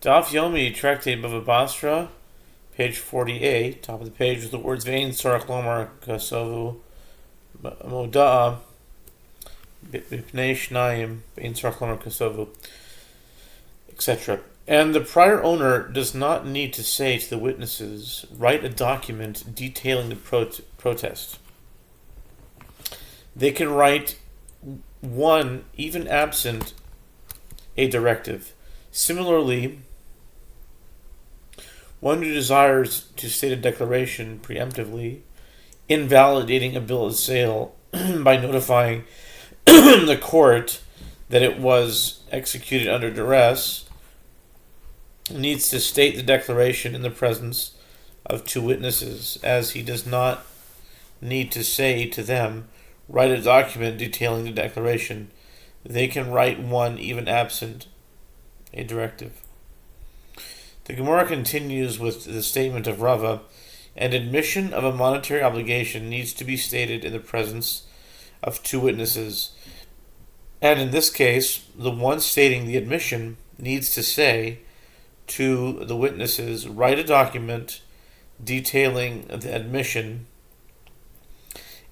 Daf Yomi, tractate Bava Batra, page 48, top of the page with the words Vein Sarach Lomar Kasovu Moda'a Bipnei Shnayim Vein Sarach Lomar Kasovu, etc. And the prior owner does not need to say to the witnesses, write a document detailing the protest. They can write one, even absent a directive. Similarly, one who desires to state a declaration preemptively, invalidating a bill of sale by notifying the court that it was executed under duress, needs to state the declaration in the presence of two witnesses, as he does not need to say to them, write a document detailing the declaration. They can write one even absent a directive. The Gemara continues with the statement of Rava, an admission of a monetary obligation needs to be stated in the presence of two witnesses. And in this case, the one stating the admission needs to say to the witnesses, write a document detailing the admission,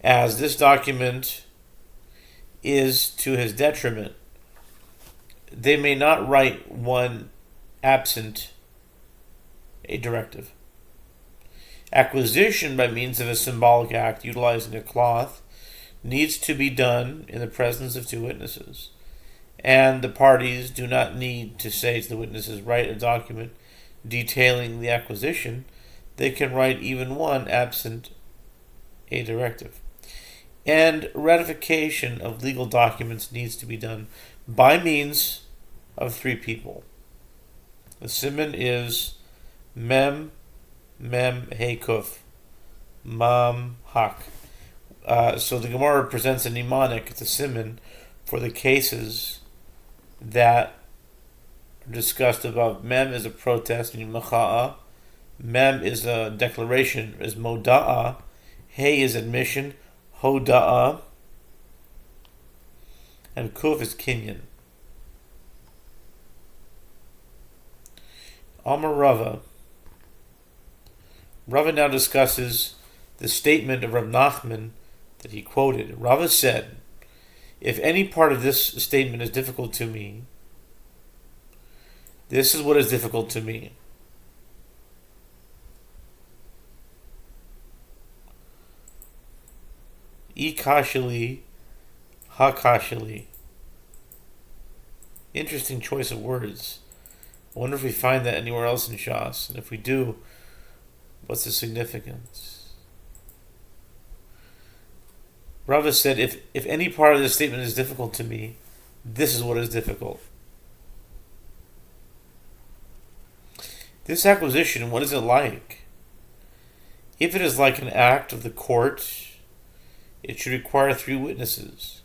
as this document is to his detriment. They may not write one absent a directive. Acquisition by means of a symbolic act utilizing a cloth needs to be done in the presence of two witnesses, and the parties do not need to say to the witnesses, write a document detailing the acquisition. They can write even one absent a directive. And ratification of legal documents needs to be done by means of three people. The siman is Mem, Hey, Kuf, Mam, Hak. So the Gemara presents a mnemonic, the siman, for the cases that are discussed above. Mem is a protest, meaning Macha'a. Mem is a declaration, is Moda'a. Hey is admission, Hoda'a. And Kuf is Kinyan. Amar Rava. Rava now discusses the statement of Rav Nachman that he quoted. Rava said, if any part of this statement is difficult to me, this is what is difficult to me. Ikashali, hakashali. Interesting choice of words. I wonder if we find that anywhere else in Shas, and if we do, what's the significance? Rava said, if any part of this statement is difficult to me, this is what is difficult. This acquisition, what is it like? If it is like an act of the court, it should require three witnesses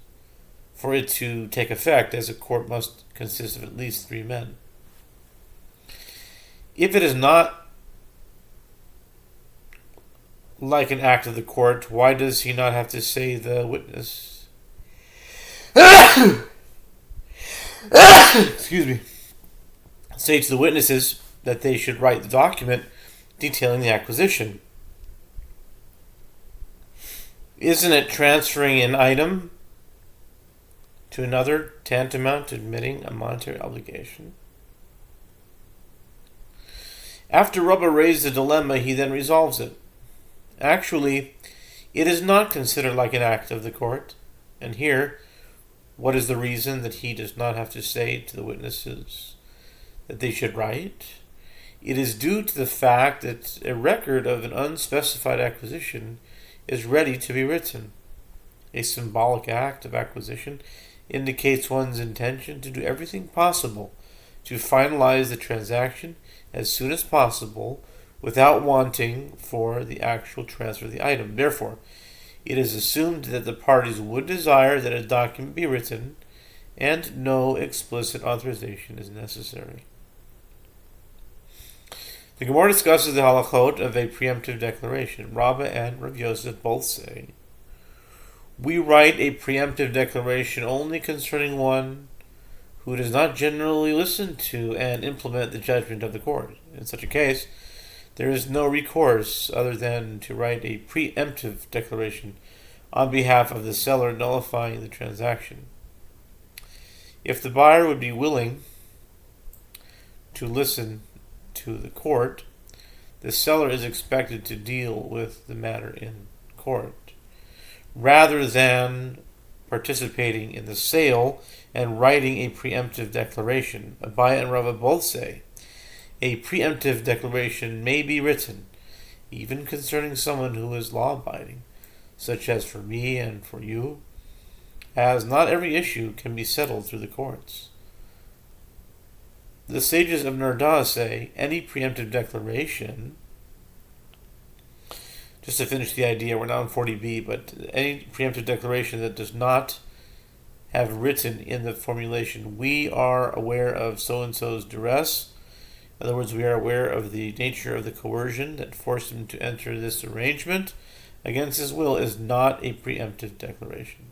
for it to take effect, as a court must consist of at least three men. If it is not like an act of the court, why does he not have to say the witness? Excuse me. Say to the witnesses that they should write the document detailing the acquisition. Isn't it transferring an item to another tantamount to admitting a monetary obligation? After Rabba raised the dilemma, he then resolves it. Actually, it is not considered like an act of the court. And here, what is the reason that he does not have to say to the witnesses that they should write? It is due to the fact that a record of an unspecified acquisition is ready to be written. A symbolic act of acquisition indicates one's intention to do everything possible to finalize the transaction as soon as possible without wanting for the actual transfer of the item. Therefore, it is assumed that the parties would desire that a document be written and no explicit authorization is necessary. The Gemara discusses the halachot of a preemptive declaration. Rabba and Rav Yosef both say, we write a preemptive declaration only concerning one who does not generally listen to and implement the judgment of the court. In such a case, there is no recourse other than to write a preemptive declaration on behalf of the seller nullifying the transaction. If the buyer would be willing to listen to the court, the seller is expected to deal with the matter in court, rather than participating in the sale and writing a preemptive declaration. Abai and Rava both say a preemptive declaration may be written, even concerning someone who is law-abiding, such as for me and for you, as not every issue can be settled through the courts. The sages of Narda say any preemptive declaration, just to finish the idea, we're now in 40b, but any preemptive declaration that does not have written in the formulation, we are aware of so-and-so's duress. In other words, we are aware of the nature of the coercion that forced him to enter this arrangement against his will, is not a preemptive declaration.